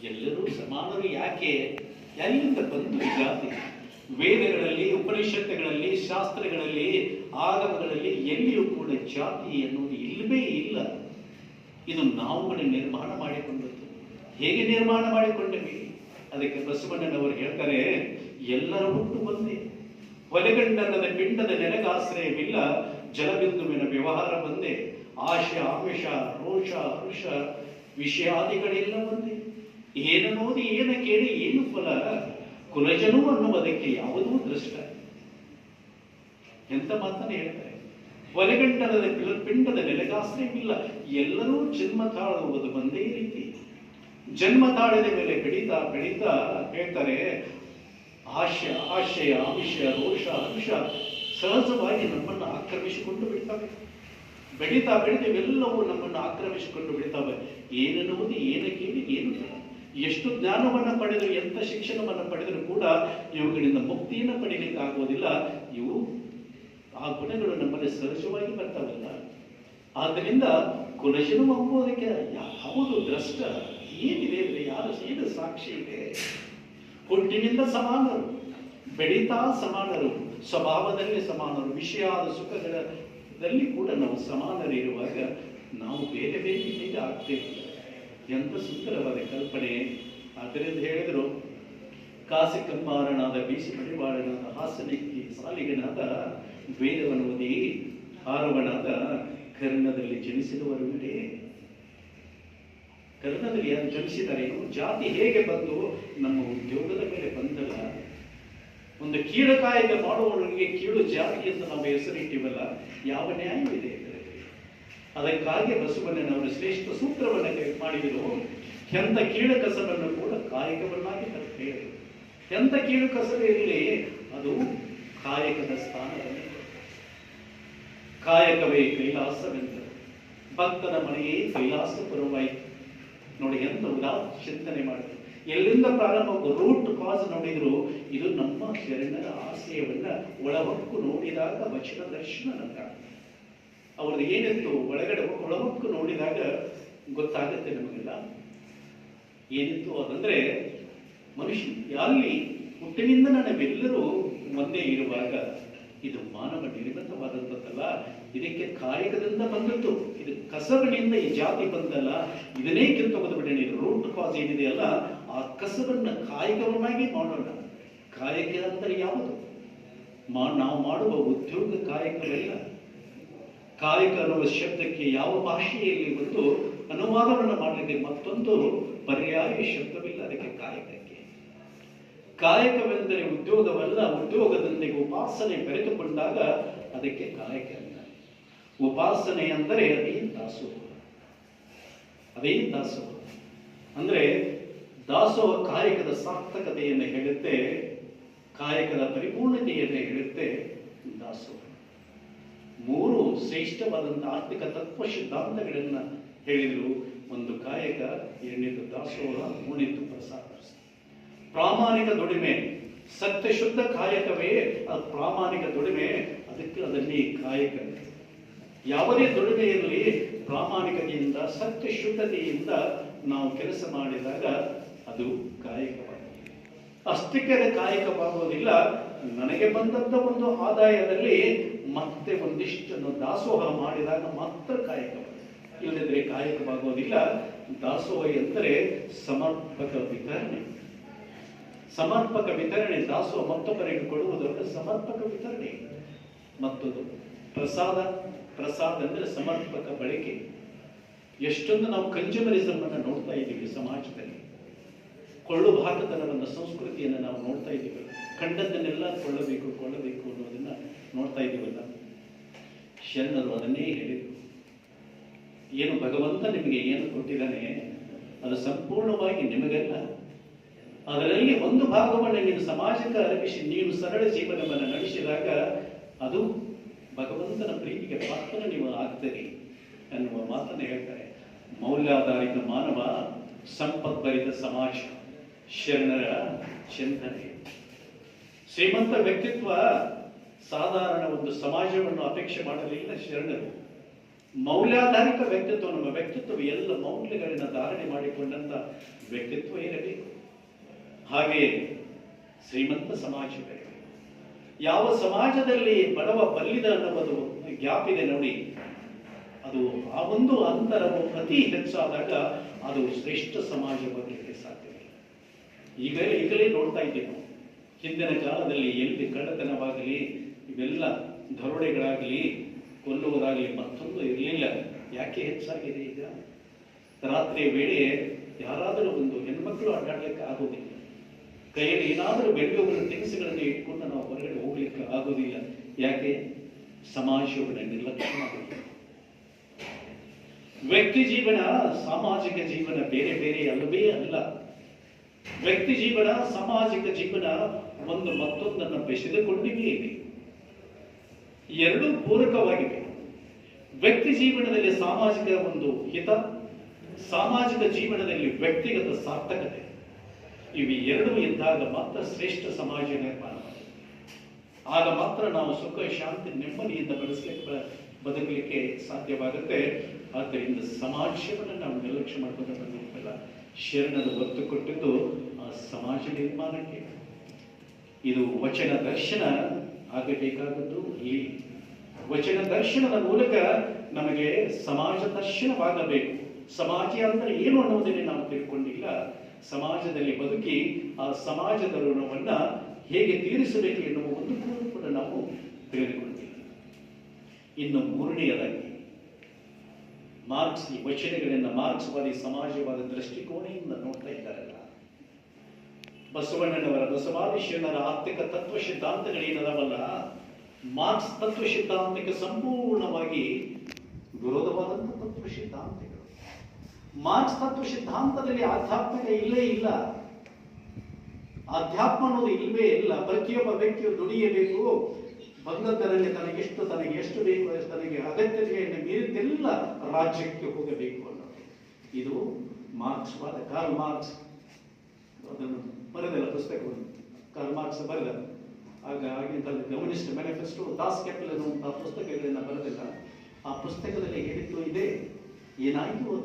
ಎಲ್ಲರೂ ಸಮಾನರು ಯಾಕೆ? ಎಲ್ಲಿಂದ ಬಂತು ಜಾತಿ? ವೇದಗಳಲ್ಲಿ, ಉಪನಿಷತ್ತುಗಳಲ್ಲಿ, ಶಾಸ್ತ್ರಗಳಲ್ಲಿ, ಆಗಮಗಳಲ್ಲಿ ಎಲ್ಲಿಯೂ ಕೂಡ ಜಾತಿ ಎನ್ನುವುದು ಇಲ್ಲವೇ ಇಲ್ಲ. ಇದು ನಾವುಗಳೇ ನಿರ್ಮಾಣ ಮಾಡಿಕೊಂಡದ್ದು. ಹೇಗೆ ನಿರ್ಮಾಣ ಮಾಡಿಕೊಂಡವಿ? ಅದಕ್ಕೆ ಬಸವಣ್ಣನವರು ಹೇಳ್ತಾರೆ, ಎಲ್ಲರ ಹುಟ್ಟು ಒಂದೇ, ಹೊಲೆಗಂಡನದ ಪಿಂಡದ ನೆಲಗಾಶ್ರಯವಿಲ್ಲ, ಜಲಬಿಂದುವಿನ ವ್ಯವಹಾರ ಒಂದೇ, ಆಶೆ ಆಮಿಷ ರೋಷ ಹರ್ಷ ವಿಷಯಾದಿಗಳೆಲ್ಲ ಒಂದೇ, ಏನನ್ನೋದು ಏನ ಕೇಳಿ ಏನು ಫಲ, ಕುಲಜನು ಅನ್ನುವುದಕ್ಕೆ ಯಾವುದೂ ದೃಷ್ಟ. ಎಂತ ಮಾತನ್ನು ಹೇಳ್ತಾರೆ? ಹೊಲೆಗಂಡನದ ಪಿಂಡದ ನೆಲಗಾಶ್ರಯವಿಲ್ಲ, ಎಲ್ಲರೂ ಜನ್ಮ ತಾಳುವುದು ಒಂದೇ ರೀತಿ. ಜನ್ಮ ತಾಳದ ಮೇಲೆ ಬೆಳೀತಾ ಬೆಳೀತಾ ಹೇಳ್ತಾರೆ, ಆಶಯ ಆಮಿಷ ರೋಷ ಹರ್ಷ ಸಹಜವಾಗಿ ನಮ್ಮನ್ನು ಆಕ್ರಮಿಸಿಕೊಂಡು ಬಿಡ್ತವೆ. ಬೆಳೀತಾ ಇವೆಲ್ಲವೂ ನಮ್ಮನ್ನು ಆಕ್ರಮಿಸಿಕೊಂಡು ಬಿಡ್ತವೆ. ಏನನ್ನುವುದು ಏನ ಕೇಳಿ ಏನು ಬೇಡ. ಎಷ್ಟು ಜ್ಞಾನವನ್ನು ಪಡೆದರೂ, ಎಂಥ ಶಿಕ್ಷಣವನ್ನು ಪಡೆದರೂ ಕೂಡ ಇವುಗಳಿಂದ ಮುಕ್ತಿಯನ್ನು ಪಡೀಲಿಕ್ಕೆ ಆಗುವುದಿಲ್ಲ. ಇವು ಆ ಗುಣಗಳು ನಮ್ಮಲ್ಲಿ ಸಹಜವಾಗಿ ಬರ್ತಾವಲ್ಲ. ಆದ್ದರಿಂದ ಕುಲಜನು ಎಂಬುದಕ್ಕೆ ಯಾವುದು ದ್ರಷ್ಟ ಏನಿದೆ ಅಂದರೆ ಏನು ಸಾಕ್ಷಿ ಇದೆ? ಹುಟ್ಟಿನಿಂದ ಸಮಾನರು, ಬೆಳೀತಾ ಸಮಾನರು, ಸ್ವಭಾವದಲ್ಲಿ ಸಮಾನರು, ವಿಷಯಾದ ಸುಖಗಳಲ್ಲಿ ಕೂಡ ನಾವು ಸಮಾನರಿರುವಾಗ ನಾವು ಬೇರೆ ಬೇರೆ ಹೇಗೆ ಆಗ್ತೇವೆ? ಎಂಥ ಸುಂದರವಾದ ಕಲ್ಪನೆ. ಆದ್ದರಿಂದ ಹೇಳಿದರು, ಕಾಸಿ ಕಮ್ಮಾರನಾದ ಬೀಸಿ ಮಡಿವಾಳನಾದ ಹಾಸನಿಕ್ಕಿ ಸಾಲಿಗನಾದ ವೇದವನ್ನು ಓದಿ ಹಾರವನಾದ ಕರ್ಣದಲ್ಲಿ ಜನಿಸಿದವರುಗಳೇ. ಕರ್ಣದಲ್ಲಿ ಯಾರು ಜನಿಸಿದ್ದಾರೆ? ಜಾತಿ ಹೇಗೆ ಬಂದು ನಮ್ಮ ಉದ್ಯೋಗದ ಮೇಲೆ ಬಂದಲ್ಲ. ಒಂದು ಕೀಳಕಾಯಕ ಮಾಡುವವರಿಗೆ ಕೀಳು ಜಾತಿ ಅಂತ ನಾವು ಹೆಸರಿಟ್ಟಿವಲ್ಲ, ಯಾವ ನ್ಯಾಯವಿದೆ ಇದರಲ್ಲಿ? ಅದಕ್ಕಾಗಿ ಬಸವಣ್ಣನವರು ಶ್ರೇಷ್ಠ ಸೂತ್ರವನ್ನು ಮಾಡಿದರು. ಎಂಥ ಕೀಳು ಕಸವನ್ನು ಕೂಡ ಕಾಯಕವನ್ನಾಗಿ ಹೇಳಿದರು. ಎಂಥ ಕೀಳು ಕಸವಿರಲಿ, ಅದು ಕಾಯಕದ ಸ್ಥಾನದಲ್ಲಿ. ಕಾಯಕವೇ ಕೈಲಾಸವೆಂದರು, ಭಕ್ತನ ಮನೆಯೇ ಕೈಲಾಸಪುರವಾಯಿತು. ನೋಡಿ ಎಂತ ಉದಾತ್ತ ಚಿಂತನೆ ಮಾಡಿದ್ರು. ಎಲ್ಲಿಂದ ಪ್ರಾರಂಭ, ರೂಟ್ ಕಾಸ್ ನೋಡಿದ್ರು. ಇದು ನಮ್ಮ ಶರಣರ ಆಶಯವನ್ನ ಒಳಹೊಕ್ಕು ನೋಡಿದಾಗ ವಚನ ದರ್ಶನ ನಮ್ಗೆ ಅವ್ರದ್ದು ಏನಿತ್ತು ಒಳಗಡೆ ಒಳಹೊಕ್ಕು ನೋಡಿದಾಗ ಗೊತ್ತಾಗುತ್ತೆ ನಮಗೆಲ್ಲ ಏನಿತ್ತು. ಅದಂದ್ರೆ ಮನುಷ್ಯ ಅಲ್ಲಿ ಹುಟ್ಟಿನಿಂದ ನಾವೆಲ್ಲರೂ ಒಂದೇ ಇರುವಾಗ ಇದು ಮಾನವ ನಿರ್ಮಿತವಾದಂಥದ್ದಲ್ಲ, ಇದಕ್ಕೆ ಕಾಯಕದಿಂದ ಬಂದದ್ದು. ಇದು ಕಸಬಿನಿಂದ ಈ ಜಾತಿ ಬಂದಲ್ಲ, ಇದನ್ನೇ ಕಿತ್ತೊಗೆದುಬಿಡೋಣ. ಇದು ರೂಟ್ ಕಾಸ್ ಏನಿದೆಯಲ್ಲ, ಆ ಕಸಬನ್ನ ಕಾಯಕವನ್ನಾಗಿ ಮಾಡೋಣ. ಕಾಯಕ ಅಂದರೆ ಯಾವುದು? ನಾವು ಮಾಡುವ ಉದ್ಯೋಗ ಕಾಯಕವಲ್ಲ. ಕಾಯಕ ಅನ್ನುವ ಶಬ್ದಕ್ಕೆ ಯಾವ ಭಾಷೆಯಲ್ಲಿ ಒಂದು ಅನುವಾದವನ್ನು ಮಾಡಲಿಕ್ಕೆ ಮತ್ತೊಂದು ಪರ್ಯಾಯ ಶಬ್ದವಿಲ್ಲ ಅದಕ್ಕೆ ಕಾಯಕಕ್ಕೆ. ಕಾಯಕವೆಂದರೆ ಉದ್ಯೋಗವಲ್ಲ, ಉದ್ಯೋಗದೊಂದಿಗೆ ಉಪಾಸನೆ ಬೆರೆತುಕೊಂಡಾಗ ಅದಕ್ಕೆ ಕಾಯಕ ಅಂತ. ಉಪಾಸನೆ ಅಂದರೆ ಅದೇ ದಾಸೋಹ. ಅದೇ ದಾಸೋಹ ಅಂದ್ರೆ ದಾಸೋಹ ಕಾಯಕದ ಸಾರ್ಥಕತೆಯನ್ನು ಹೇಳುತ್ತೆ, ಕಾಯಕದ ಪರಿಪೂರ್ಣತೆಯನ್ನು ಹೇಳುತ್ತೆ ದಾಸೋಹ. ಮೂರು ಶ್ರೇಷ್ಠವಾದಂಥ ಆರ್ಥಿಕ ತತ್ವ ಸಿದ್ಧಾಂತಗಳನ್ನು ಹೇಳಿದರು. ಒಂದು ಕಾಯಕ, ಎರಡನೇದು ದಾಸೋಹ, ಮೂರನೇದು ಪ್ರಸಾದ. ಪ್ರಾಮಾಣಿಕ ದುಡಿಮೆ, ಸತ್ಯ ಶುದ್ಧ ಕಾಯಕವೇ ಅದು ಪ್ರಾಮಾಣಿಕ ದುಡಿಮೆ. ಅದಕ್ಕೆ ಅದನ್ನೇ ಕಾಯಕ. ಯಾವುದೇ ದುಡಿಮೆ ಇರಲಿ, ಪ್ರಾಮಾಣಿಕತೆಯಿಂದ ಸತ್ಯ ಶುದ್ಧತೆಯಿಂದ ನಾವು ಕೆಲಸ ಮಾಡಿದಾಗ ಅದು ಕಾಯಕವಾಗುತ್ತದೆ. ಅಷ್ಟಕ್ಕೆ ಅದು ಕಾಯಕವಾಗುವುದಿಲ್ಲ. ನನಗೆ ಬಂದಂಥ ಒಂದು ಆದಾಯದಲ್ಲಿ ಮತ್ತೆ ಒಂದಿಷ್ಟನ್ನು ದಾಸೋಹ ಮಾಡಿದಾಗ ಮಾತ್ರ ಕಾಯಕವಾಗುತ್ತದೆ, ಇಲ್ಲದಿದ್ರೆ ಕಾಯಕವಾಗುವುದಿಲ್ಲ. ದಾಸೋಹ ಎಂದರೆ ಸಮರ್ಪಕ ವಿತರಣೆ. ಸಮರ್ಪಕ ವಿತರಣೆ ದಾಸೋಹ, ಮತ್ತೊಬ್ಬರಿಗೆ ಕೊಡುವುದಕ್ಕೆ ಸಮರ್ಪಕ ವಿತರಣೆ. ಮತ್ತೊಂದು ಪ್ರಸಾದ. ಪ್ರಸಾದ ಅಂದರೆ ಸಮರ್ಪಕ ಬಳಕೆ. ಎಷ್ಟೊಂದು ನಾವು ಕನ್ಸ್ಯೂಮರಿಸಮ್ ಅನ್ನು ನೋಡ್ತಾ ಇದ್ದೀವಿ ಸಮಾಜದಲ್ಲಿ. ಕೊಳ್ಳು ಭಾರತತನವನ್ನು, ಸಂಸ್ಕೃತಿಯನ್ನು ನಾವು ನೋಡ್ತಾ ಇದ್ದೀವಿ. ಕಂಡದ್ದನ್ನೆಲ್ಲ ಕೊಳ್ಳಬೇಕು ಅನ್ನೋದನ್ನ ನೋಡ್ತಾ ಇದ್ದೀವಲ್ಲ. ಶರಣರು ಅದನ್ನೇ ಹೇಳಿದರು. ಏನು ಭಗವಂತ ನಿಮಗೆ ಏನು ಕೊಟ್ಟಿದ್ದಾನೆ ಅದು ಸಂಪೂರ್ಣವಾಗಿ ನಿಮಗಲ್ಲ. ಅದರಲ್ಲಿ ಒಂದು ಭಾಗವನ್ನು ನೀನು ಸಮಾಜಕ್ಕೆ ಅರ್ಪಿಸಿ ನೀನು ಸರಳ ಜೀವನವನ್ನು ನಡೆಸಿದಾಗ ಅದು ಭಗವಂತನ ಪ್ರೀತಿಗೆ ಪಾತ್ರ ನೀವು ಆಗ್ತೀರಿ ಎನ್ನುವ ಮಾತನ್ನು ಹೇಳ್ತಾರೆ. ಮೌಲ್ಯಾಧಾರಿತ ಮಾನವ, ಸಂಪದ್ಭರಿತ ಸಮಾಜ, ಶರಣರ ಚಿಂತನೆ. ಶ್ರೀಮಂತ ವ್ಯಕ್ತಿತ್ವ ಸಾಧಾರಣ ಒಂದು ಸಮಾಜವನ್ನು ಅಪೇಕ್ಷೆ ಮಾಡಲಿಲ್ಲ ಶರಣರು. ಮೌಲ್ಯಾಧಾರಿತ ವ್ಯಕ್ತಿತ್ವ, ನಮ್ಮ ವ್ಯಕ್ತಿತ್ವ ಎಲ್ಲ ಮೌಲ್ಯಗಳನ್ನ ಧಾರಣೆ ಮಾಡಿಕೊಂಡಂತ ವ್ಯಕ್ತಿತ್ವ ಇರಬೇಕು. ಹಾಗೆ ಶ್ರೀಮಂತ ಸಮಾಜ ಬೇಕು. ಯಾವ ಸಮಾಜದಲ್ಲಿ ಬಡವ ಬಲ್ಲಿದ ಅನ್ನುವುದು ಗ್ಯಾಪ್ ಇದೆ ನೋಡಿ, ಅದು ಆ ಒಂದು ಅಂತರವು ಅತಿ ಹೆಚ್ಚಾದಾಗ ಅದು ಶ್ರೇಷ್ಠ ಸಮಾಜವಾಗಲಿಕ್ಕೆ ಸಾಧ್ಯವಿಲ್ಲ. ಈಗಲೇ ನೋಡ್ತಾ ಇದ್ದೀವಿ ನಾವು, ಹಿಂದಿನ ಕಾಲದಲ್ಲಿ ಎಲ್ಲಿ ಕಳ್ಳತನವಾಗಲಿ, ಇವೆಲ್ಲ ದರೋಡೆಗಳಾಗಲಿ, ಕೊಲ್ಲುವುದಾಗಲಿ ಮತ್ತೊಂದು ಇರಲಿಲ್ಲ. ಯಾಕೆ ಹೆಚ್ಚಾಗಿದೆ? ಈಗ ರಾತ್ರಿ ವೇಳೆ ಯಾರಾದರೂ ಒಂದು ಹೆಣ್ಮಕ್ಳು ಅಡ್ಡಾಡ್ಲಿಕ್ಕೆ ಆಗೋದಿಲ್ಲ, ಕೈಯಲ್ಲಿ ಏನಾದರೂ ಬೆಳೆಯುವ ತಿನಿಸುಗಳನ್ನು ಇಟ್ಕೊಂಡು ನಾವು ಹೊರಗಡೆ ಹೋಗ್ಲಿಕ್ಕೆ ಆಗೋದಿಲ್ಲ. ಯಾಕೆ? ಸಮಾಜವನ್ನು ನಿರ್ಲಕ್ಷ್ಯ ಮಾಡುವುದು. ವ್ಯಕ್ತಿ ಜೀವನ ಸಾಮಾಜಿಕ ಜೀವನ ಬೇರೆ ಬೇರೆ ಅಲ್ಲವೇ ಅಲ್ಲ. ವ್ಯಕ್ತಿ ಜೀವನ ಸಾಮಾಜಿಕ ಜೀವನ ಒಂದು ಮತ್ತೊಂದನ್ನು ಬೆಸೆದುಕೊಂಡಿವೆ ಇವೆ, ಎರಡೂ ಪೂರಕವಾಗಿವೆ. ವ್ಯಕ್ತಿ ಜೀವನದಲ್ಲಿ ಸಾಮಾಜಿಕ ಒಂದು ಹಿತ, ಸಾಮಾಜಿಕ ಜೀವನದಲ್ಲಿ ವ್ಯಕ್ತಿಗತ ಸಾರ್ಥಕತೆ, ಇವು ಎರಡೂ ಇದ್ದಾಗ ಮಾತ್ರ ಶ್ರೇಷ್ಠ ಸಮಾಜ ನಿರ್ಮಾಣ. ಆಗ ಮಾತ್ರ ನಾವು ಸುಖ ಶಾಂತಿ ನೆಮ್ಮದಿಯಿಂದ ಬದುಕಲಿಕ್ಕೆ ಸಾಧ್ಯವಾಗುತ್ತೆ. ಆದ್ದರಿಂದ ಸಮಾಜವನ್ನು ನಾವು ನಿರ್ಲಕ್ಷ್ಯ ಮಾಡ್ಕೊಂಡು ಬಂದಿರ್ತಲ್ಲ, ಶರಣರು ಒತ್ತು ಕೊಟ್ಟಿದ್ದು ಆ ಸಮಾಜ ನಿರ್ಮಾಣಕ್ಕೆ. ಇದು ವಚನ ದರ್ಶನ ಆಗಬೇಕಾದದ್ದು ಇಲ್ಲಿ. ವಚನ ದರ್ಶನದ ಮೂಲಕ ನಮಗೆ ಸಮಾಜ ದರ್ಶನವಾಗಬೇಕು. ಸಮಾಜ ಅಂದರೆ ಏನು ಅನ್ನೋದನ್ನೇ ನಾವು ತಿಳ್ಕೊಂಡಿಲ್ಲ. ಸಮಾಜದಲ್ಲಿ ಬದುಕಿ ಆ ಸಮಾಜದ ಋಣವನ್ನ ಹೇಗೆ ತೀರಿಸಬೇಕು ಎನ್ನುವ ಒಂದು ಕೂಡ ನಾವು ತಿಳಿದುಕೊಂಡಿಲ್ಲ. ಇನ್ನು ಮೂರನೆಯದಾಗಿ ಮಾರ್ಕ್ಸ್ ಈ ವಚನಗಳಿಂದ ಮಾರ್ಕ್ಸ್ವಾದಿ ಸಮಾಜವಾದ ದೃಷ್ಟಿಕೋಣೆಯಿಂದ ನೋಡ್ತಾ ಇದ್ದಾರಲ್ಲ, ಬಸವಣ್ಣನವರ ಬಸವಾದಿ ಶರಣರ ಆರ್ಥಿಕ ತತ್ವ ಸಿದ್ಧಾಂತಗಳೇನದವಲ್ಲ, ಮಾರ್ಕ್ಸ್ ತತ್ವ ಸಿದ್ಧಾಂತಕ್ಕೆ ಸಂಪೂರ್ಣವಾಗಿ ವಿರೋಧವಾದಂಥ ತತ್ವ ಸಿದ್ಧಾಂತಗಳು. ಮಾರ್ಕ್ಸ್ ತತ್ವ ಸಿದ್ಧಾಂತದಲ್ಲಿ ಆಧ್ಯಾತ್ಮಿಕ ಇಲ್ಲೇ ಇಲ್ಲ. ಆಧ್ಯಾತ್ಮ ಅನ್ನೋದು ಇಲ್ಲವೇ ಇಲ್ಲ. ಪ್ರತಿಯೊಬ್ಬ ವ್ಯಕ್ತಿಯು ದುಡಿಯಬೇಕು, ಬಂದದ್ದರಲ್ಲಿ ತನಗೆ ಎಷ್ಟು ಬೇಕು, ತನಗೆ ಅಗತ್ಯತೆಯನ್ನು ಮೀರಿದ್ದೆಲ್ಲ ರಾಜ್ಯಕ್ಕೆ ಹೋಗಬೇಕು ಅನ್ನೋದು ಇದು ಮಾರ್ಕ್ಸ್ವಾದ. ಕಾರ್ಲ್ ಮಾರ್ಕ್ಸ್ ಅದನ್ನು ಬರೆದಲ್ಲ ಪುಸ್ತಕವನ್ನು, ಕಾರ್ಲ್ ಮಾರ್ಕ್ಸ್ ಬರೆದ ಆಗ ಆಗಿನ ಕಮ್ಯುನಿಸ್ಟ್ ಮ್ಯಾನಿಫೆಸ್ಟೋ, ದಾಸ್ ಕ್ಯಾಪಿಟಲ್ ಅನ್ನುವಂತಹ ಪುಸ್ತಕಗಳನ್ನ ಬರೆದಿಲ್ಲ. ಆ ಪುಸ್ತಕದಲ್ಲಿ ಹೇಳಿದ್ದು ಇದೆ. ಏನಾಯಿತು?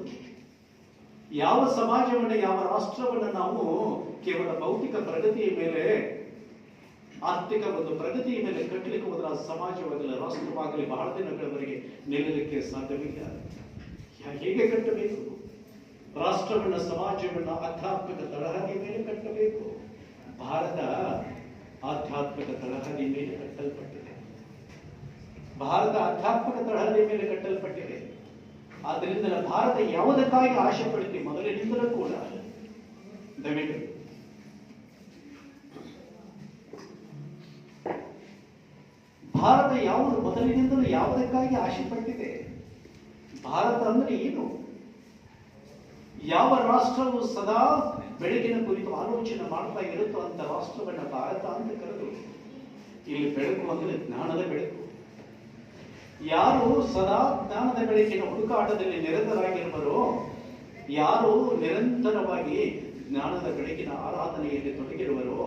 ಯಾವ ಸಮಾಜವನ್ನು, ಯಾವ ರಾಷ್ಟ್ರವನ್ನು ನಾವು ಕೇವಲ ಭೌತಿಕ ಪ್ರಗತಿಯ ಮೇಲೆ, ಆರ್ಥಿಕ ಒಂದು ಪ್ರಗತಿಯ ಮೇಲೆ ಕಟ್ಟಲಿಕ್ಕೆ ಹೋದ್ರೆ ಆ ಸಮಾಜವಾಗಲಿ ರಾಷ್ಟ್ರವಾಗಲಿ ಬಹಳ ದಿನಗಳವರೆಗೆ ನಿಲ್ಲಲಿಕ್ಕೆ ಸಾಧ್ಯವಿಲ್ಲ. ಹೇಗೆ ಕಟ್ಟಬೇಕು? ರಾಷ್ಟ್ರವನ್ನ, ಸಮಾಜವನ್ನ ಆಧ್ಯಾತ್ಮಿಕ ತಳಹದಿ ಮೇಲೆ ಕಟ್ಟಬೇಕು. ಭಾರತ ಆಧ್ಯಾತ್ಮಿಕ ತಳಹದಿ ಮೇಲೆ ಕಟ್ಟಲ್ಪಟ್ಟಿದೆ. ಭಾರತ ಆಧ್ಯಾತ್ಮಿಕ ತಳಹದಿ ಮೇಲೆ ಕಟ್ಟಲ್ಪಟ್ಟಿದೆ. ಆದ್ದರಿಂದ ಭಾರತ ಯಾವುದಕ್ಕಾಗಿ ಆಶೆ ಪಡ್ತೀವಿ ಮೊದಲಿನಿಂದಲೂ ಕೂಡ, ದಯವಿಟ್ಟು ಭಾರತ ಯಾವುದು ಮೊದಲಿನಿಂದಲೂ ಯಾವುದಕ್ಕಾಗಿ ಆಶೆ ಪಟ್ಟಿದೆ? ಭಾರತ ಅಂದ್ರೆ ಏನು? ಯಾವ ರಾಷ್ಟ್ರವು ಸದಾ ಬೆಳಗಿನ ಕುರಿತು ಆಲೋಚನೆ ಮಾಡ್ತಾ ಇರುತ್ತೋ ಅಂತ ರಾಷ್ಟ್ರವನ್ನ ಭಾರತ ಅಂತ ಕರೆದು. ಇಲ್ಲಿ ಬೆಳಕು ಅಂದ್ರೆ ಜ್ಞಾನದ ಬೆಳಕು. ಯಾರು ಸದಾ ಜ್ಞಾನದ ಬೆಳಕಿನ ಹುಡುಕಾಟದಲ್ಲಿ ನಿರತರಾಗಿರುವರೋ, ಯಾರು ನಿರಂತರವಾಗಿ ಜ್ಞಾನದ ಬೆಳಕಿನ ಆರಾಧನೆಯಲ್ಲಿ ತೊಡಗಿರುವರೋ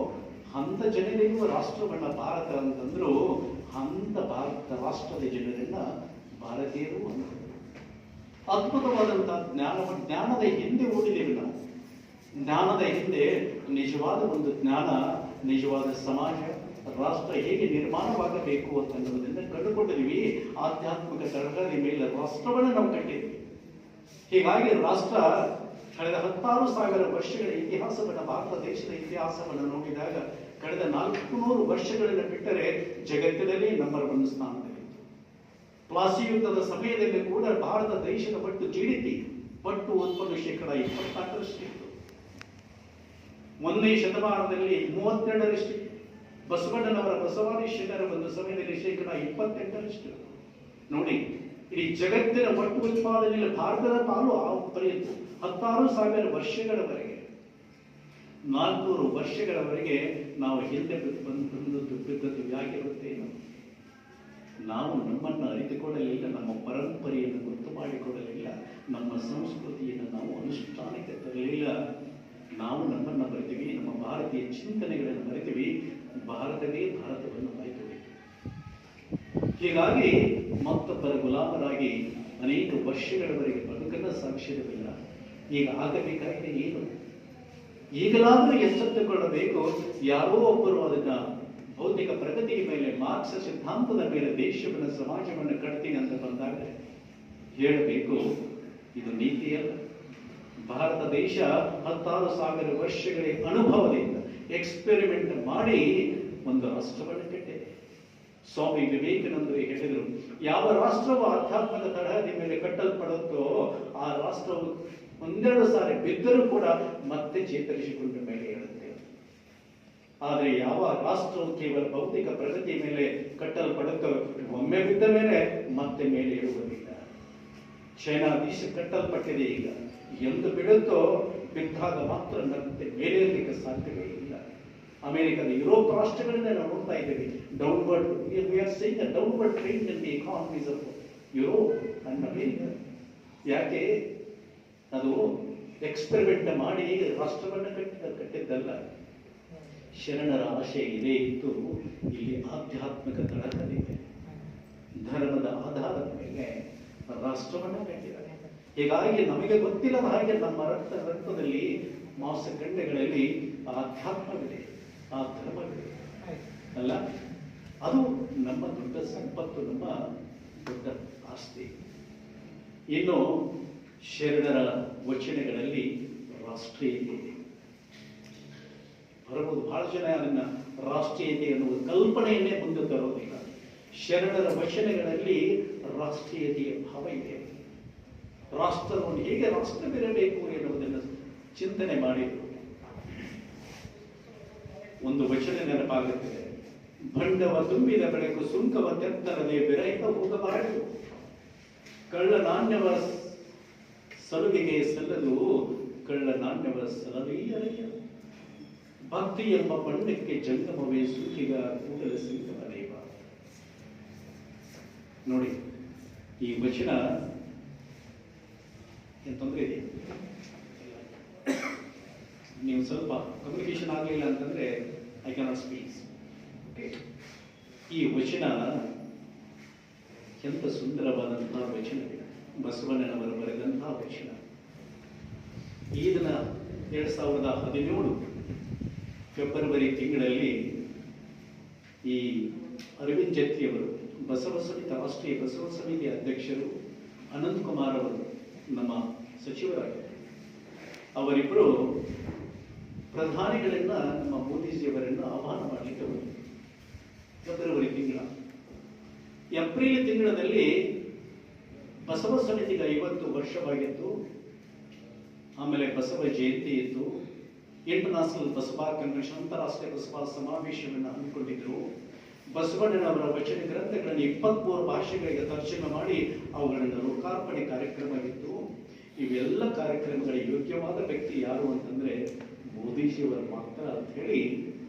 ಅಂತ ಜನರಿರುವ ರಾಷ್ಟ್ರವನ್ನ ಭಾರತ ಅಂತಂದ್ರು. ಅಂತ ಭಾರತ ರಾಷ್ಟ್ರದ ಜನರನ್ನ ಭಾರತೀಯರು ಅಂದರು. ಅದ್ಭುತವಾದಂತಹ ಜ್ಞಾನದ ಹಿಂದೆ ಓಡಿದ್ದೇವೆ ನಾವು. ಜ್ಞಾನದ ಹಿಂದೆ ನಿಜವಾದ ಒಂದು ಜ್ಞಾನ, ನಿಜವಾದ ಸಮಾಜ, ರಾಷ್ಟ್ರ ಹೇಗೆ ನಿರ್ಮಾಣವಾಗಬೇಕು ಅಂತನ್ನುವುದನ್ನು ಕಂಡುಕೊಂಡಿದ್ವಿ. ಆಧ್ಯಾತ್ಮಿಕ ತಳಹದಿ ಮೇಲೆ ರಾಷ್ಟ್ರವನ್ನು ನಾವು ಕಟ್ಟಿದ್ವಿ. ಹೀಗಾಗಿ ರಾಷ್ಟ್ರ ಕಳೆದ 16,000 ವರ್ಷಗಳ ಇತಿಹಾಸವನ್ನು, ಭಾರತ ದೇಶದ ಇತಿಹಾಸವನ್ನು ನೋಡಿದಾಗ ಕಳೆದ 400 ವರ್ಷಗಳನ್ನು ಬಿಟ್ಟರೆ ಜಗತ್ತಿನಲ್ಲಿ ನಂಬರ್ 1 ಸ್ಥಾನದಲ್ಲಿತ್ತು. ಪ್ಲಾಸಿ ಯುದ್ಧದ ಸಮಯದಲ್ಲಿ ಕೂಡ ಭಾರತ ದೇಶದ ಒಟ್ಟು GDP, ಒಟ್ಟು ಉತ್ಪನ್ನ 24%. ಮೊನ್ನೆ ಶತಮಾನದಲ್ಲಿ 32%. ಬಸವಣ್ಣನವರ ಬಸವಾದಿ ಶರಣರ ಒಂದು ಸಮಯದಲ್ಲಿ 28%. ನೋಡಿ, ಈ ಜಗತ್ತಿನ ಒಟ್ಟು ಉತ್ಪಾದನೆಯಲ್ಲಿ ಭಾರತದ ಪಾಲು ಪಡೆಯಿತು 16,000 ವರ್ಷಗಳವರೆಗೆ. 400 ವರ್ಷಗಳವರೆಗೆ ನಾವು ಹಿಂದೆ ಬಿದ್ದದ್ದು ಯಾಗಿರುತ್ತೆ? ನಾವು ನಮ್ಮನ್ನು ಅರಿತುಕೊಳ್ಳಲಿಲ್ಲ, ನಮ್ಮ ಪರಂಪರೆಯನ್ನು ಗೊತ್ತು ಮಾಡಿಕೊಳ್ಳಲಿಲ್ಲ, ನಮ್ಮ ಸಂಸ್ಕೃತಿಯನ್ನು ನಾವು ಅನುಷ್ಠಾನಕ್ಕೆ ತರಲಿಲ್ಲ. ನಾವು ನಮ್ಮನ್ನು ಮರೆತೀವಿ, ನಮ್ಮ ಭಾರತೀಯ ಚಿಂತನೆಗಳನ್ನು ಮರೆತೀವಿ, ಭಾರತವೇ ಭಾರತವನ್ನು ಮರೆತುಬಿಟ್ಟು. ಹೀಗಾಗಿ ಮತ್ತೊಬ್ಬರ ಗುಲಾಮರಾಗಿ ಅನೇಕ ವರ್ಷಗಳವರೆಗೆ ಬದುಕನ್ನು ಸಾಗಿಸಿರಲಿಲ್ಲ. ಈಗ ಆಗಬೇಕಾಗಿದೆ ಏನು? ಈಗಲಾದರೂ ಎಚ್ಚೆತ್ತುಕೊಳ್ಳಬೇಕು. ಯಾರೋ ಒಬ್ಬರು ಅದನ್ನ ಭೌತಿಕ ಪ್ರಗತಿಯ ಮೇಲೆ, ಮಾರ್ಕ್ಸ್ ಸಿದ್ಧಾಂತದ ಮೇಲೆ ದೇಶವನ್ನು ಸಮಾಜವನ್ನು ಕಟ್ತೀನಿ ಅಂತ ಬಂದಾಗ ಹೇಳಬೇಕು, ಇದು ನೀತಿಯಲ್ಲ. ಭಾರತ ದೇಶ 10,000 ವರ್ಷಗಳ ಅನುಭವದಿಂದ ಎಕ್ಸ್ಪೆರಿಮೆಂಟ್ ಮಾಡಿ ಒಂದು ರಾಷ್ಟ್ರವನ್ನು ಕಟ್ಟಿದೆ. ಸ್ವಾಮಿ ವಿವೇಕಾನಂದರು ಹೇಳಿದರು, ಯಾವ ರಾಷ್ಟ್ರವು ಆಧ್ಯಾತ್ಮದ ತರಹದ ಮೇಲೆ ಕಟ್ಟಲ್ಪಡುತ್ತೋ ಆ ರಾಷ್ಟ್ರವು ಒಂದೆರಡು ಸಾರಿ ಬಿದ್ದರೂ ಕೂಡ ಮತ್ತೆ ಚೇತರಿಸಿಕೊಂಡ ಮೇಲೆ ಹೇಳುತ್ತೆ. ಆದರೆ ಯಾವ ರಾಷ್ಟ್ರವು ಕೇವಲ ಭೌತಿಕ ಪ್ರಗತಿಯ ಮೇಲೆ ಕಟ್ಟಲ್ಪಡುತ್ತೋ ಒಮ್ಮೆ ಬಿದ್ದ ಮೇಲೆ ಮತ್ತೆ ಮೇಲೆ ಇರುವುದಿಲ್ಲ. ಚೈನಾ ದೇಶ ಕಟ್ಟಲ್ಪಟ್ಟಿದೆ. ಈಗ ಎಂದು ಬಿಡುತ್ತೋ ಬಿದ್ದಾಗ ಮಾತ್ರ ಮತ್ತೆ ಮೇಲೆ ಇರಲಿಕ್ಕೆ ಸಾಧ್ಯವೇ ಇಲ್ಲ. ಅಮೆರಿಕದ ಯುರೋಪ್ ರಾಷ್ಟ್ರಗಳನ್ನ ನಾವು ನೋಡ್ತಾ ಇದ್ದೇವೆ. Downward trend in the economies of Europe and America. ಯಾಕೆ? ಅದು ಎಕ್ಸ್ಪೆರಿಮೆಂಟ್ ಮಾಡಿ ರಾಷ್ಟ್ರವನ್ನು ಕಟ್ಟಿದ್ದಲ್ಲ. ಶರಣರ ಆಶೆ ಇದೇ ಇತ್ತು. ಇಲ್ಲಿ ಆಧ್ಯಾತ್ಮಿಕ ತಳಹದಿದೆ, ಧರ್ಮದ ಆಧಾರದ ಮೇಲೆ ರಾಷ್ಟ್ರವನ್ನು ಕಟ್ಟಿದ್ದಾರೆ. ಹೀಗಾಗಿ ನಮಗೆ ಗೊತ್ತಿಲ್ಲದ ಹಾಗೆ ನಮ್ಮ ರಕ್ತದಲ್ಲಿ ಮಾಂಸಖಂಡಗಳಲ್ಲಿ ಆಧ್ಯಾತ್ಮವಿದೆ, ಆ ಧರ್ಮವಿದೆ ಅಲ್ಲ. ಅದು ನಮ್ಮ ದೊಡ್ಡ ಸಂಪತ್ತು, ನಮ್ಮ ದೊಡ್ಡ ಆಸ್ತಿ. ಇನ್ನು ಶರಣರ ವಚನಗಳಲ್ಲಿ ರಾಷ್ಟ್ರೀಯತೆ ಇದೆ. ಬರಬಹುದು ಬಹಳ ಜನ ಅದನ್ನ ರಾಷ್ಟ್ರೀಯತೆ ಎನ್ನುವ ಕಲ್ಪನೆಯನ್ನೇ ಮುಂದೆ ತರೋದಿಲ್ಲ. ಶರಣರ ವಚನಗಳಲ್ಲಿ ರಾಷ್ಟ್ರೀಯತೆಯ ಭಾವ ಇದೆ. ರಾಷ್ಟ್ರವನ್ನು ಹೇಗೆ ರಾಷ್ಟ್ರವಿರಬೇಕು ಎನ್ನುವುದನ್ನು ಚಿಂತನೆ ಮಾಡಿದರು. ಒಂದು ವಚನ ನೆನಪಾಗುತ್ತದೆ, ಭಂಡವ ತುಂಬಿದ ಬೆಳಕು ಸುಂಕವ ತೆತ್ತರದೆ ಬೆರೈಕ ಹೋಗಬಾರದು, ಕಳ್ಳ ನಾಣ್ಯವ ಸಲುಗೆಗೆ ಸಲ್ಲದು, ಕಳ್ಳ ನಾಣ್ಯವ ಸಲವೀಯರಯ್ಯ, ಭಕ್ತಿ ಎಂಬ ಬಣ್ಣಕ್ಕೆ ಜಂಗಮವೇ ಸೂಚಿಗ ಕೂಡಲ ಸಂಗಮ ದೇವ. ನೋಡಿ, ಈ ವಚನ ಏನು ತೊಂದರೆ ಇದೆ? ನೀವು ಸ್ವಲ್ಪ ಕಮ್ಯುನಿಕೇಶನ್ ಆಗಲಿಲ್ಲ ಅಂತಂದ್ರೆ ಐ ಕ್ಯಾನಾಟ್ ಸ್ಪೀಕ್. ಈ ವಚನ ಎಂತ ಸುಂದರವಾದಂತಹ ವಚನ, ಬಸವಣ್ಣನವರು ಬರೆದಂತಹ ವಚನ. ಈ ದಿನ 2017 ಫೆಬ್ರವರಿ ತಿಂಗಳಲ್ಲಿ ಈ ಅರವಿಂದ್ ಜೇಟ್ಲಿಯವರು, ಬಸವ ಸಮಿತಿ, ರಾಷ್ಟ್ರೀಯ ಬಸವ ಸಮಿತಿ ಅಧ್ಯಕ್ಷರು, ಅನಂತ್ ಕುಮಾರ್ ಅವರು ನಮ್ಮ ಸಚಿವರಾಗಿದ್ದರು. ಅವರಿಬ್ಬರು ಪ್ರಧಾನಿಗಳನ್ನ, ನಮ್ಮ ಮೋದಿಜಿಯವರನ್ನು ಆಹ್ವಾನ ಮಾಡಲಿಕ್ಕೆ ಬಂದರು. ಫೆಬ್ರವರಿ ತಿಂಗಳ, ಏಪ್ರಿಲ್ ತಿಂಗಳಲ್ಲಿ ಬಸವ ಸಮಿತಿಗೆ 50 ವರ್ಷವಾಗಿತ್ತು. ಆಮೇಲೆ ಬಸವ ಜಯಂತಿ ಇತ್ತು. ಇಂಟರ್ನ್ಯಾಷನಲ್ ಬಸವ ಕನ್ವೆನ್ಷನ್, ಅಂತಾರಾಷ್ಟ್ರೀಯ ಬಸವ ಸಮಾವೇಶವನ್ನು ಹಮ್ಮಿಕೊಂಡಿದ್ದರು. ಬಸವಣ್ಣನವರ ವಚನ ಗ್ರಂಥಗಳನ್ನು 23 ಭಾಷೆಗಳಿಗೆ ತರ್ಜಮೆ ಮಾಡಿ ಅವುಗಳನ್ನು ಲೋಕಾರ್ಪಣೆ ಕಾರ್ಯಕ್ರಮವಿತ್ತು. ಇವೆಲ್ಲ ಕಾರ್ಯಕ್ರಮಗಳ ಯೋಗ್ಯವಾದ ವ್ಯಕ್ತಿ ಯಾರು ಅಂತಂದ್ರೆ ಮೋದಿಜಿಯವರು ಮಾತ್ರ ಅಂತ ಹೇಳಿ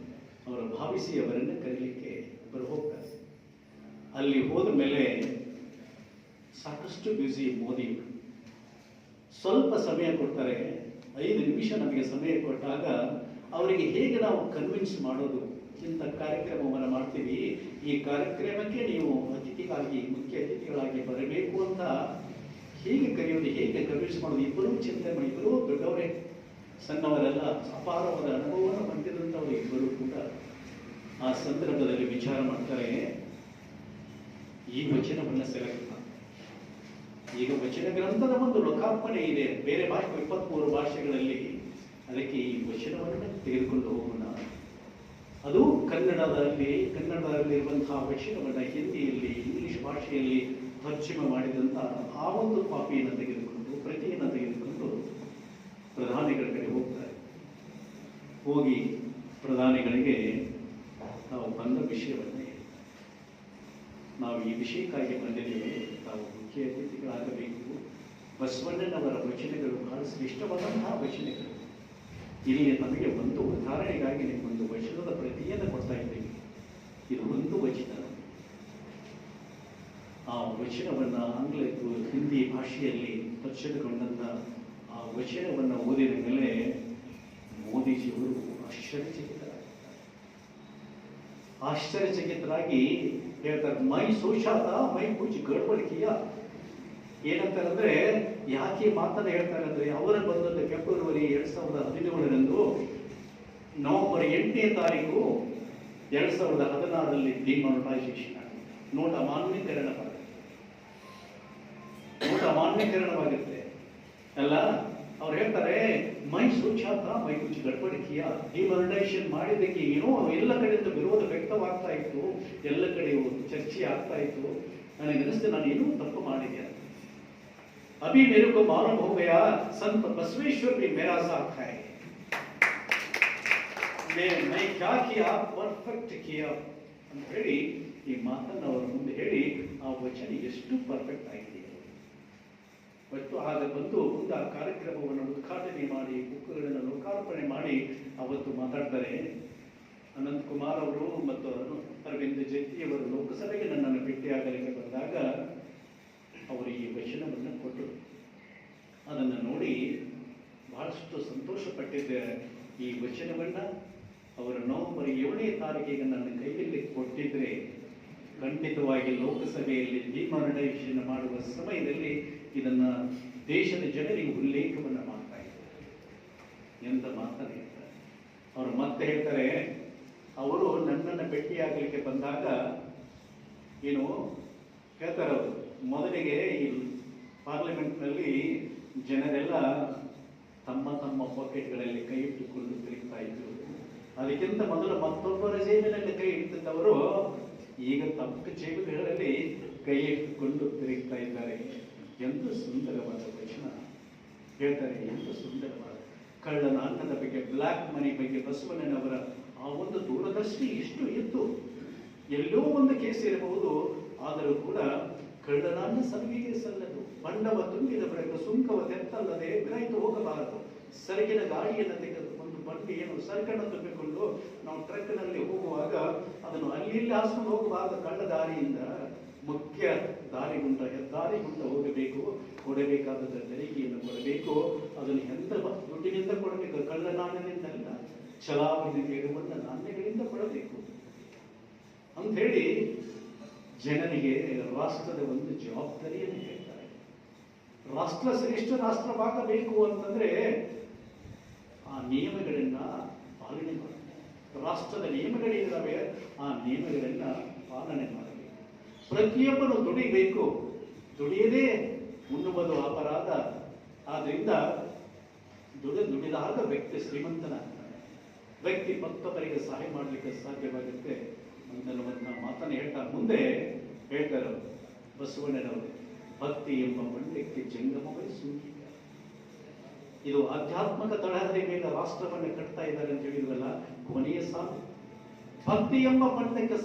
ಅವರು ಭಾವಿಸಿ ಅವರನ್ನು ಕರೀಲಿಕ್ಕೆ ಬರು ಹೋಗ್ತಾರೆ. ಅಲ್ಲಿ ಹೋದ ಮೇಲೆ ಸಾಕಷ್ಟು ಬ್ಯುಸಿ ಮೋದಿ. ಸ್ವಲ್ಪ ಸಮಯ ಕೊಡ್ತಾರೆ, 5 ನಿಮಿಷ ನಮಗೆ ಸಮಯ ಕೊಟ್ಟಾಗ ಅವರಿಗೆ ಹೇಗೆ ನಾವು ಕನ್ವಿನ್ಸ್ ಮಾಡೋದು, ಇಂಥ ಕಾರ್ಯಕ್ರಮವನ್ನು ಮಾಡ್ತೀವಿ, ಈ ಕಾರ್ಯಕ್ರಮಕ್ಕೆ ನೀವು ಅತಿಥಿಗಾಗಿ, ಮುಖ್ಯ ಅತಿಥಿಗಳಾಗಿ ಬರಬೇಕು ಅಂತ ಹೇಗೆ ಕರೆಯೋದು, ಹೇಗೆ ಕನ್ವಿನ್ಸ್ ಮಾಡೋದು, ಇಬ್ಬರೂ ಚಿಂತೆ ಮಾಡಿ, ಇಬ್ಬರೂ ದೊಡ್ಡವರೇ, ಸಣ್ಣವರೆಲ್ಲ, ಅಪಾರವಾದ ಅನುಭವವನ್ನು ಹೊಂದಿದಂಥವರು ಇಬ್ಬರು ಕೂಡ ಆ ಸಂದರ್ಭದಲ್ಲಿ ವಿಚಾರ ಮಾಡ್ತಾರೆ. ಈ ವಚನವನ್ನು ಸೆಲೆಕ್ಟ್ ಮಾಡಿ, ಈಗ ವಚನ ಗ್ರಂಥದ ಒಂದು ಲೋಕಾರ್ಪಣೆ ಇದೆ, ಬೇರೆ ಭಾಷೆ 23 ಭಾಷೆಗಳಲ್ಲಿ, ಅದಕ್ಕೆ ಈ ವಚನವನ್ನು ತೆಗೆದುಕೊಂಡು ಹೋಗೋಣ. ಅದು ಕನ್ನಡದಲ್ಲಿರುವಂತಹ ವಚನವನ್ನು ಹಿಂದಿಯಲ್ಲಿ, ಇಂಗ್ಲಿಷ್ ಭಾಷೆಯಲ್ಲಿ ತರ್ಜಮೆ ಮಾಡಿದಂತಹ ಆ ಒಂದು ಕಾಪಿಯನ್ನು ತೆಗೆದುಕೊಂಡು, ಪ್ರತಿಯನ್ನು ತೆಗೆದುಕೊಂಡು ಪ್ರಧಾನಿಗಳ ಕಡೆ ಹೋಗ್ತಾರೆ. ಹೋಗಿ ಪ್ರಧಾನಿಗಳಿಗೆ ನಾವು ಬಂದ ವಿಷಯವನ್ನೇ, ನಾವು ಈ ವಿಷಯಕ್ಕಾಗಿ ಬಂದಿದ್ದೇವೆ, ತಾವು ಮುಖ್ಯ ಅತಿಥಿಗಳಾಗಬೇಕು. ಬಸವಣ್ಣನವರ ವಚನಗಳು ಬಹಳ ಶ್ರೇಷ್ಠವಾದಂತಹ ವಚನಗಳು. ಇಲ್ಲಿ ನಮಗೆ ಒಂದು ಉದಾಹರಣೆಗಾಗಿ ನಿಮಗೊಂದು ವಚನದ ಪ್ರತಿಯನ್ನು ಕೊಡ್ತಾ ಇದ್ದೀವಿ. ಇದು ಒಂದು ವಚನ. ಆ ವಚನವನ್ನು ಆಂಗ್ಲ ಹಿಂದಿ ಭಾಷೆಯಲ್ಲಿ ತರ್ಜಮೆಗೊಂಡಂತಹ ಆ ವಚನವನ್ನು ಓದಿದ ಮೇಲೆ ಮೋದಿಜಿಯವರು ಆಶ್ಚರ್ಯಚಕಿತರಾಗಿ ಹೇಳ್ತಾರೆ, ಮೈ ಸೋಚಾತ ಮೈ ಕುछ गड़बड़ किया, ಏನಂತಾರಂದ್ರೆ ಯಾಕೆ ಮಾತನ್ನ ಹೇಳ್ತಾರೆ ಅಂದ್ರೆ, ಅವರ ಬಂದದ್ದು ಫೆಬ್ರವರಿ 2017 ನವೆಂಬರ್ 8ನೇ ತಾರೀಕು 2016 ಡಿಮಾನಿಟೈಸೇಷನ್ ನೋಟ್ ಅಮಾನ್ಯೀಕರಣವಾಗುತ್ತೆ ಅಲ್ಲ. ಅವ್ರು ಹೇಳ್ತಾರೆ ಮೈ ಸೂಚಾತ ಮೈ ಕುಚ್ ಗಡ್ಬಡಿಕೆಯ ಡಿಮಾನಿಟೈಸೇಷನ್ ಮಾಡಿದ್ದಕ್ಕೆ ಏನೋ ಎಲ್ಲ ಕಡೆಯಿಂದ ವಿರೋಧ ವ್ಯಕ್ತವಾಗ್ತಾ ಇತ್ತು, ಎಲ್ಲ ಕಡೆ ಚರ್ಚೆ ಆಗ್ತಾ ಇತ್ತು. ನನಗೆ ಅನಿಸ್ತು ನಾನು ಏನೋ ತಪ್ಪು ಮಾಡಿದೆ. अभी मेरे को मालूम हो गया संत बसवेश्वर भी मेरा साथ है, मैं क्या किया परफेक्ट किया ಅಂತ ಹೇಳಿ ಈ ಮಾತನ್ನು ಅವರ ಮುಂದೆ ಹೇಳಿ ಆ ವಚನ ಎಷ್ಟು ಪರ್ಫೆಕ್ಟ್ ಆಗಿದೆ. ಮತ್ತು ಆಗ ಬಂದು ಮುಂದೆ ಆ ಕಾರ್ಯಕ್ರಮವನ್ನು ಉದ್ಘಾಟನೆ ಮಾಡಿ ಬುಕ್ಗಳನ್ನು ಲೋಕಾರ್ಪಣೆ ಮಾಡಿ ಅವತ್ತು ಮಾತಾಡ್ತಾರೆ. ಅನಂತ್ ಕುಮಾರ್ ಅವರು ಮತ್ತು ಅರವಿಂದ್ ಜೇಟ್ಲಿಯವರು ಲೋಕಸಭೆಗೆ ನನ್ನನ್ನು ಭೇಟಿಯಾಗಲಿಕ್ಕೆ ಬಂದಾಗ ಅವರು ಈ ವಚನವನ್ನು ಕೊಟ್ಟರು. ಅದನ್ನು ನೋಡಿ ಬಹಳಷ್ಟು ಸಂತೋಷ ಪಟ್ಟಿದ್ದೆ. ಈ ವಚನವನ್ನು ಅವರು ನವೆಂಬರ್ 7ನೇ ತಾರೀಕಿಗೆ ನನ್ನ ಕೈಯಲ್ಲಿ ಕೊಟ್ಟಿದ್ರೆ ಖಂಡಿತವಾಗಿ ಲೋಕಸಭೆಯಲ್ಲಿ ಡಿಮಾನಿಟೈಸೇಷನ್ ಮಾಡುವ ಸಮಯದಲ್ಲಿ ಇದನ್ನ ದೇಶದ ಜನರಿಗೆ ಉಲ್ಲೇಖವನ್ನು ಮಾಡ್ತಾ ಇದ್ದಾರೆ. ಎಂತ ಮಾತನ್ನು ಹೇಳ್ತಾರೆ ಅವರು. ಮತ್ತೆ ಹೇಳ್ತಾರೆ, ಅವರು ನನ್ನನ್ನು ಭೇಟಿಯಾಗಲಿಕ್ಕೆ ಬಂದಾಗ ಏನು ಹೇಳ್ತಾರೆ ಅವರು, ಮೊದಲಿಗೆ ಈ ಪಾರ್ಲಿಮೆಂಟ್ನಲ್ಲಿ ಜನರೆಲ್ಲ ತಮ್ಮ ತಮ್ಮ ಪಾಕೆಟ್ಗಳಲ್ಲಿ ಕೈ ಇಟ್ಟುಕೊಂಡು ತಿರುಗ್ತಾ ಇದ್ರು. ಅದಕ್ಕಿಂತ ಮೊದಲು ಮತ್ತೊಬ್ಬರ ಜೇಬಿನಲ್ಲಿ ಕೈ ಇಡ್ತಿದ್ದವರು ಈಗ ತಮ್ಮ ಜೇಬುಗಳಲ್ಲಿ ಕೈ ಇಟ್ಟುಕೊಂಡು ತಿರುಗ್ತಾ ಇದ್ದಾರೆ. ಎಂತ ಸುಂದರವಾದ ವಚನ ಹೇಳ್ತಾರೆ, ಎಂತ ಸುಂದರವಾದ. ಕಳ್ಳನಾನ್ನದ ಬಗ್ಗೆ, ಬ್ಲ್ಯಾಕ್ ಮನಿ ಬಗ್ಗೆ ಬಸವಣ್ಣನವರ ಆ ಒಂದು ದೂರದೃಷ್ಟಿ ಎಷ್ಟು ಇತ್ತು. ಎಲ್ಲೋ ಒಂದು ಕೇಸ್ ಇರಬಹುದು, ಆದರೂ ಕೂಡ ಕಳ್ಳನಾನ್ನ ಸಲುವಿಗೆ ಸಲ್ಲದು, ಬಂಡವ ತುಂಬಿದ ಬಳಿಕ ಸುಂಕವ ತೆತ್ತಲ್ಲದೆ ಬಿರಾಯ್ತು ಹೋಗಬಾರದು. ಸರಗಿನ ಗಾಡಿಯನ್ನು ತೆಗೆದು ಒಂದು ಬಂಡಿಯನ್ನು ಸರಕನ್ನು ತುಂಬಿಕೊಂಡು ನಾವು ಟ್ರಕ್ನಲ್ಲಿ ಹೋಗುವಾಗ ಅದನ್ನು ಅಲ್ಲಿ ಇಲ್ಲಿ ಹಾಸ್ಕೊಂಡು ಹೋಗಬಾರದು. ಕಳ್ಳ ದಾರಿಯಿಂದ ಮುಖ್ಯ ದಾರಿಗುಂಟ ಹೆದ್ದಾರಿಗುಂಟ ಹೋಗಬೇಕು. ಕೊಡಬೇಕಾದ ತೆರಿಗೆಯನ್ನು ಕೊಡಬೇಕು. ಅದನ್ನು ಎಂತ ದುಡ್ಡಿನಿಂದ ಕೊಡಬೇಕು, ಕಳ್ಳ ನಾಣ್ಯದಿಂದಲ್ಲ, ಚಲಾವಣೆಗೆ ಇರುವಂತ ನಾಣ್ಯಗಳಿಂದ ಕೊಡಬೇಕು ಅಂತ ಹೇಳಿ ಜನರಿಗೆ ರಾಷ್ಟ್ರದ ಒಂದು ಜವಾಬ್ದಾರಿಯನ್ನು ಹೇಳ್ತಾರೆ. ರಾಷ್ಟ್ರ ಶ್ರೇಷ್ಠ ರಾಷ್ಟ್ರವಾಗಬೇಕು ಅಂತಂದ್ರೆ ಆ ನಿಯಮಗಳನ್ನ ಪಾಲನೆ ಮಾಡಬೇಕು. ರಾಷ್ಟ್ರದ ನಿಯಮಗಳೇನಿದ್ದಾವೆ ಆ ನಿಯಮಗಳನ್ನ ಪಾಲನೆ ಮಾಡಬೇಕು. ಪ್ರತಿಯೊಬ್ಬರು ದುಡಿಬೇಕು. ದುಡಿಯದೇ ಉಣ್ಣುವುದು ಅಪರಾಧ. ಆದ್ರಿಂದ ದುಡಿದಾಗ ವ್ಯಕ್ತಿ ಶ್ರೀಮಂತನಾಗ್ತಾನೆ, ವ್ಯಕ್ತಿ ಮತ್ತೊಬ್ಬರಿಗೆ ಸಹಾಯ ಮಾಡಲಿಕ್ಕೆ ಸಾಧ್ಯವಾಗುತ್ತೆ ಅಂತನ್ನುವಂಥ ಮಾತನ್ನು ಹೇಳ್ತಾ ಮುಂದೆ ಹೇಳ್ತಾರೆ ಬಸವಣ್ಣನವರು, ಭಕ್ತಿ ಎಂಬ ಮಂಡಕ್ಕೆ ಜಂಗಮವೇ ಸೂಚಿಕ. ಇದು ಆಧ್ಯಾತ್ಮಕ ತಳಹದಿ ಮೇಲೆ ರಾಷ್ಟ್ರವನ್ನು ಕಟ್ತಾ ಇದ್ದಾರೆ ಅಂತ ಹೇಳಿದ್ರಲ್ಲ, ಕೊನೆಯ ಸಾಲು ಭಕ್ತಿ ಎಂಬ ಮಂಡಕ್ಕೆ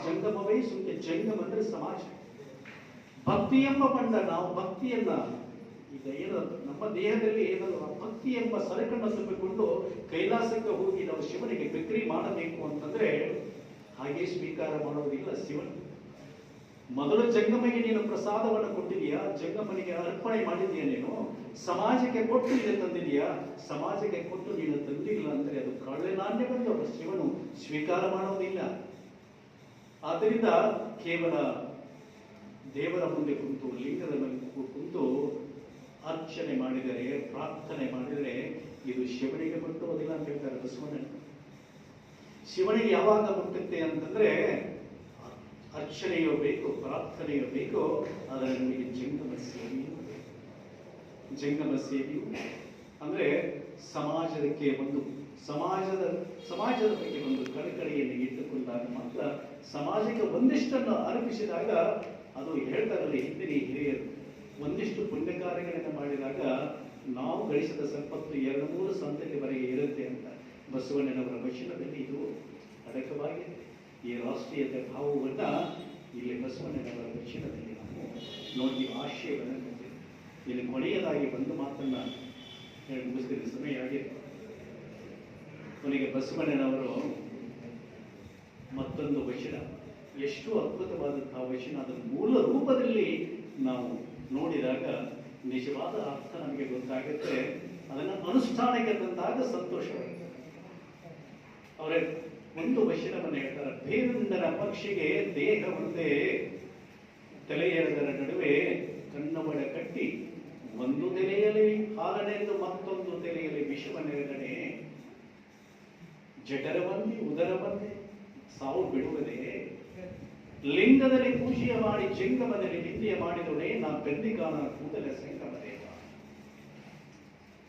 ಜಂಗಮವೇ ಸೂಚ್ಯ. ಜಂಗಮ ಅಂದ್ರೆ ಸಮಾಜ. ಭಕ್ತಿ ಎಂಬ ಮಂಡ, ನಾವು ಭಕ್ತಿಯನ್ನ ಈಗ ಏನು ನಮ್ಮ ದೇಹದಲ್ಲಿ ಏನಾದ್ರು ಭಕ್ತಿ ಎಂಬ ಸರಕನ್ನು ತುಂಬಿಕೊಂಡು ಕೈಲಾಸಕ್ಕೆ ಹೋಗಿ ನಾವು ಶಿವನಿಗೆ ಬಿಕ್ರಿ ಮಾಡಬೇಕು ಅಂತಂದ್ರೆ ಹಾಗೆ ಸ್ವೀಕಾರ ಮಾಡೋದಿಲ್ಲ ಶಿವನ್. ಮೊದಲು ಜಂಗಮಗೆ ನೀನು ಪ್ರಸಾದವನ್ನು ಕೊಟ್ಟಿದೀಯಾ, ಜಂಗಮನಿಗೆ ಅರ್ಪಣೆ ಮಾಡಿದೀಯ, ನೀನು ಸಮಾಜಕ್ಕೆ ಕೊಟ್ಟು ನೀನು ತಂದಿದೀಯಾ, ಸಮಾಜಕ್ಕೆ ಕೊಟ್ಟು ನೀನು ತಂದಿಲ್ಲ ಅಂದ್ರೆ ಅದು ಕಳ್ಳೆ ನಾಣ್ಯವನ್ನು ಶಿವನು ಸ್ವೀಕಾರ ಮಾಡೋದಿಲ್ಲ. ಆದ್ದರಿಂದ ಕೇವಲ ದೇವರ ಮುಂದೆ ಕುಂತು, ಲಿಂಗದ ಮೇಲೆ ಕುಂತು ಅರ್ಚನೆ ಮಾಡಿದರೆ, ಪ್ರಾರ್ಥನೆ ಮಾಡಿದರೆ ಇದು ಶಿವನಿಗೆ ಮುಟ್ಟುವುದಿಲ್ಲ ಅಂತ ಹೇಳ್ತಾರೆ ಬಸವಣ್ಣ. ಶಿವನಿಗೆ ಯಾವಾಗ ಮುಟ್ಟುತ್ತೆ ಅಂತಂದ್ರೆ ಅರ್ಚನೆಯೋ ಬೇಕು, ಪ್ರಾರ್ಥನೆಯೋ ಬೇಕು, ಅದರ ನಮಗೆ ಜಂಗಮ ಸೇವೆಯು ಅಂದ್ರೆ ಸಮಾಜಕ್ಕೆ ಒಂದು ಸಮಾಜದ ಬಗ್ಗೆ ಒಂದು ಕಳಕಳಿಯನ್ನು ಇಟ್ಟುಕೊಂಡಾಗ ಮಾತ್ರ, ಸಮಾಜಕ್ಕೆ ಒಂದಿಷ್ಟನ್ನು ಅರ್ಪಿಸಿದಾಗ ಅದು ಹೇಳ್ತಾರಲ್ಲಿ ಹಿಂದಿನ ಹಿರಿಯರು, ಒಂದಿಷ್ಟು ಪುಣ್ಯ ಕಾರ್ಯಗಳನ್ನು ಮಾಡಿದಾಗ ನಾವು ಗಳಿಸಿದ ಸಂಪತ್ತು 2-3 ಸಂತತಿವರೆಗೆ ಇರುತ್ತೆ ಅಂತ ಬಸವಣ್ಣನವರ ವಚನದಲ್ಲಿ ಇದು ಅಡಕವಾಗಿದೆ. ಈ ರಾಷ್ಟ್ರೀಯತೆ ಭಾವವನ್ನ ಇಲ್ಲಿ ಬಸವಣ್ಣನವರ ವಚನದಲ್ಲಿ ನಾವು ನೋಡಿ ಆಶಯವನ್ನು ಕಂಡಿದ್ದೇವೆ. ಇಲ್ಲಿ ಕೊನೆಯದಾಗಿ ಒಂದು ಮಾತನ್ನ ಹೇಳಿ ಮುಗಿಸ್ತಿದ್ದ ಸಮಯ ಆಗಿದೆ. ಕೊನೆಗೆ ಬಸವಣ್ಣನವರು ಮತ್ತೊಂದು ವಚನ, ಎಷ್ಟು ಅದ್ಭುತವಾದಂತಹ ವಚನ, ಅದರ ಮೂಲ ರೂಪದಲ್ಲಿ ನಾವು ನೋಡಿದಾಗ ನಿಜವಾದ ಅರ್ಥ ನಮಗೆ ಗೊತ್ತಾಗುತ್ತೆ. ಅದನ್ನು ಅನುಷ್ಠಾನಕ್ಕೆ ತಂದಾಗ ಸಂತೋಷವಾಗುತ್ತೆ. ಅವರೇ ಒಂದು ವಚನವನ್ನು ಹೇಳ್ತಾರೆ, ಬೇರುಂಡರ ಪಕ್ಷಿಗೆ ದೇಹ ಒಂದೇ, ತಲೆಯೆರಡರ ನಡುವೆ ಕಣ್ಣವಡ ಕಟ್ಟಿ ಒಂದು ತೆರೆಯಲ್ಲಿ ಹಾಲನೆಂದು ಮತ್ತೊಂದು ತೆರೆಯಲ್ಲಿ ವಿಷವನ್ನೆರಗಣೆ ಜಠರವನ್ನೇ ಉದರವನ್ನೇ ಸಾವು ಬಿಡುವುದೇ ಲಿಂಗದಲ್ಲಿ ಪೂಜೆಯ ಮಾಡಿ ಜಂಗಮದಲ್ಲಿ ನಿಂದೆಯ ಮಾಡಿದೊಡೆ ನಾ ಬೆಂದಿಗಾನ ಕೂದಲ ಸಂಗಮದೇವ.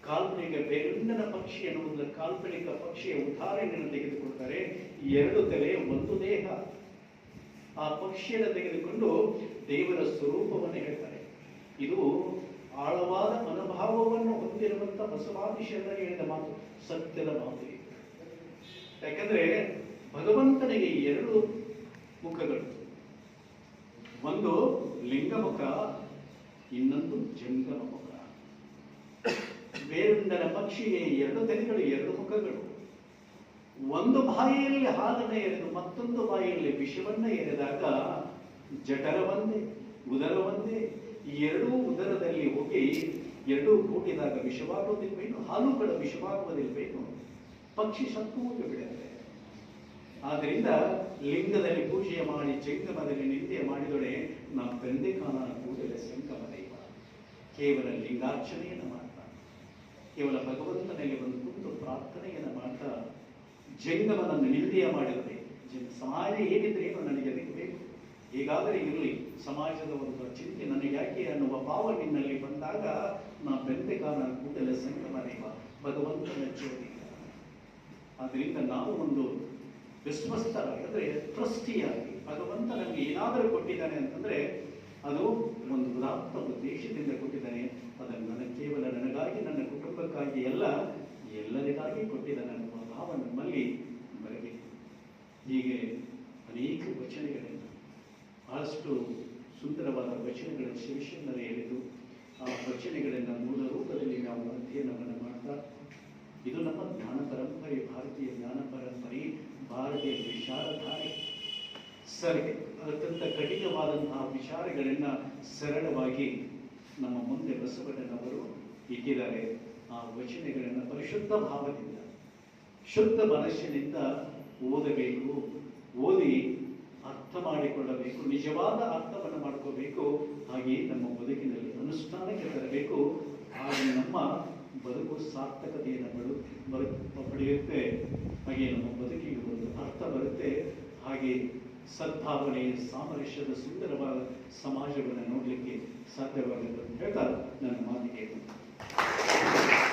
ಕಾಲ್ಪನಿಕ ಬೇರುಂಡನ ಪಕ್ಷಿ ಎನ್ನುವುದರ ಕಾಲ್ಪನಿಕ ಪಕ್ಷಿಯ ಉದಾಹರಣೆಯನ್ನು ತೆಗೆದುಕೊಳ್ತಾರೆ. ಎರಡು ತಲೆ ಒಂದು ದೇಹ. ಆ ಪಕ್ಷಿಯನ್ನು ತೆಗೆದುಕೊಂಡು ದೇವರ ಸ್ವರೂಪವನ್ನು ಹೇಳ್ತಾರೆ. ಇದು ಆಳವಾದ ಮನೋಭಾವವನ್ನು ಹೊಂದಿರುವಂತ ಬಸವಾದಿ ಶರಣರು ಹೇಳಿದ ಮಾತು, ಸತ್ಯದ ಮಾತು. ಯಾಕಂದ್ರೆ ಭಗವಂತನಿಗೆ ಎರಡು ಮುಖಗಳು, ಒಂದು ಲಿಂಗಮುಖ, ಇನ್ನೊಂದು ಜಂಗಮ ಮುಖ. ಬೇರುಂಡನ ಪಕ್ಷಿಗೆ ಎರಡು ತೆರೆಗಳು, ಎರಡು ಮುಖಗಳು. ಒಂದು ಬಾಯಿಯಲ್ಲಿ ಹಾಲನ್ನು ಎರೆದು ಮತ್ತೊಂದು ಬಾಯಿಯಲ್ಲಿ ವಿಷವನ್ನ ಎರೆದಾಗ ಜಠರವನ್ನೇ ಉದರವನ್ನೇ ಎರಡೂ ಉದರದಲ್ಲಿ ಹೋಗಿ ಎರಡೂ ಕೂಡಿದಾಗ ವಿಷವಾಗುವುದಿಲ್ವೇನು, ಹಾಲು ಕೂಡ ವಿಷವಾಗುವುದಿಲ್ವೇನು, ಪಕ್ಷಿ ಸತ್ತು ಬಿಡುತ್ತೆ. ಆದ್ದರಿಂದ ಲಿಂಗದಲ್ಲಿ ಪೂಜೆಯ ಮಾಡಿ ಜಂಗಮದಲ್ಲಿ ನಿಂದೆಯ ಮಾಡಿದೊಡೆ ನಾ ಬೆಂದೆಕಾನ ಕೂಡಲೇ ಸಂಗಮ ದೈವ. ಕೇವಲ ಲಿಂಗಾರ್ಚನೆಯನ್ನು ಮಾಡ್ತಾ, ಕೇವಲ ಭಗವಂತನಲ್ಲಿ ಒಂದು ಕುಂತು ಪ್ರಾರ್ಥನೆಯನ್ನು ಮಾಡ್ತಾ ಜಂಗಮನನ್ನು ನಿಂದೆಯ ಮಾಡಿದರೆ ಸಮಾಜ ಹೇಗಿದ್ರೆ ಏನು ನನಗೆ ಅದಕ್ಕೆ ಬೇಕು, ಹೇಗಾದರೆ ಇರಲಿ, ಸಮಾಜದ ಒಂದು ಚಿಂತೆ ನನಗೆ ಯಾಕೆ ಅನ್ನುವ ಭಾವ ನಿನ್ನಲ್ಲಿ ಬಂದಾಗ ನಾ ಬೆಂದೆಕಾನ ಕೂಡಲೇ ಸಂಗಮ ದೈವ, ಭಗವಂತನ ಜ್ಯೋತಿ. ಆದ್ದರಿಂದ ನಾವು ಒಂದು ವಿಶ್ವಸ್ತರಾಗಿ ಅಂದರೆ ಟ್ರಸ್ಟಿಯಾಗಿ ಭಗವಂತ ನಮಗೆ ಏನಾದರೂ ಕೊಟ್ಟಿದ್ದಾನೆ ಅಂತಂದ್ರೆ ಅದು ಒಂದು ಉದಾತ್ತ ಉದ್ದೇಶದಿಂದ ಕೊಟ್ಟಿದ್ದಾನೆ. ಅದನ್ನು ಕೇವಲ ನನಗಾಗಿ, ನನ್ನ ಕುಟುಂಬಕ್ಕಾಗಿ ಎಲ್ಲ, ಎಲ್ಲರಿಗಾಗಿ ಕೊಟ್ಟಿದ್ದಾನೆ ಅನ್ನುವ ಭಾವ ನಮ್ಮಲ್ಲಿ ಬರಬೇಕು. ಹೀಗೆ ಅನೇಕ ವಚನಗಳಿಂದ ಬಹಳಷ್ಟು ಸುಂದರವಾದ ವಚನಗಳನ್ನು ಶಿವಶರಣರು ಹೇಳಿದ್ದು, ಆ ವಚನಗಳನ್ನು ಮೂಲ ರೂಪದಲ್ಲಿ ನಾವು ಅಧ್ಯಯನವನ್ನು ಮಾಡ್ತಾ, ಇದು ನಮ್ಮ ಜ್ಞಾನ ಪರಂಪರೆ, ಭಾರತೀಯ ಜ್ಞಾನ ಪರಂಪರೆ, ಭಾರತೀಯ ವಿಚಾರಧಾರೆ. ಸರಿ, ಅತ್ಯಂತ ಕಠಿಣವಾದಂತಹ ವಿಚಾರಗಳನ್ನ ಸರಳವಾಗಿ ನಮ್ಮ ಮುಂದೆ ಬಸವಣ್ಣನವರು ಇಟ್ಟಿದ್ದಾರೆ. ಆ ವಚನಗಳನ್ನು ಪರಿಶುದ್ಧ ಭಾವದಿಂದ, ಶುದ್ಧ ಮನಸ್ಸಿನಿಂದ ಓದಬೇಕು, ಓದಿ ಅರ್ಥ ಮಾಡಿಕೊಳ್ಳಬೇಕು, ನಿಜವಾದ ಅರ್ಥವನ್ನು ಮಾಡ್ಕೋಬೇಕು. ಹಾಗೆಯೇ ನಮ್ಮ ಬದುಕಿನಲ್ಲಿ ಅನುಷ್ಠಾನಕ್ಕೆ ತರಬೇಕು. ಹಾಗೆ ನಮ್ಮ ಬದುಕು ಸಾರ್ಥಕತೆಯನ್ನು ಪಡೆಯುತ್ತೆ. ಹಾಗೆ ನಮ್ಮ ಬದುಕಿಗೆ ಒಂದು ಅರ್ಥ ಬರುತ್ತೆ. ಹಾಗೆ ಸದ್ಭಾವನೆ, ಸಾಮರಸ್ಯದ ಸುಂದರವಾದ ಸಮಾಜವನ್ನು ನೋಡಲಿಕ್ಕೆ ಸಾಧ್ಯವಾಗುತ್ತೆ ಅಂತ ಹೇಳ್ತಾ ನನ್ನ ಮಾತಿಗೆ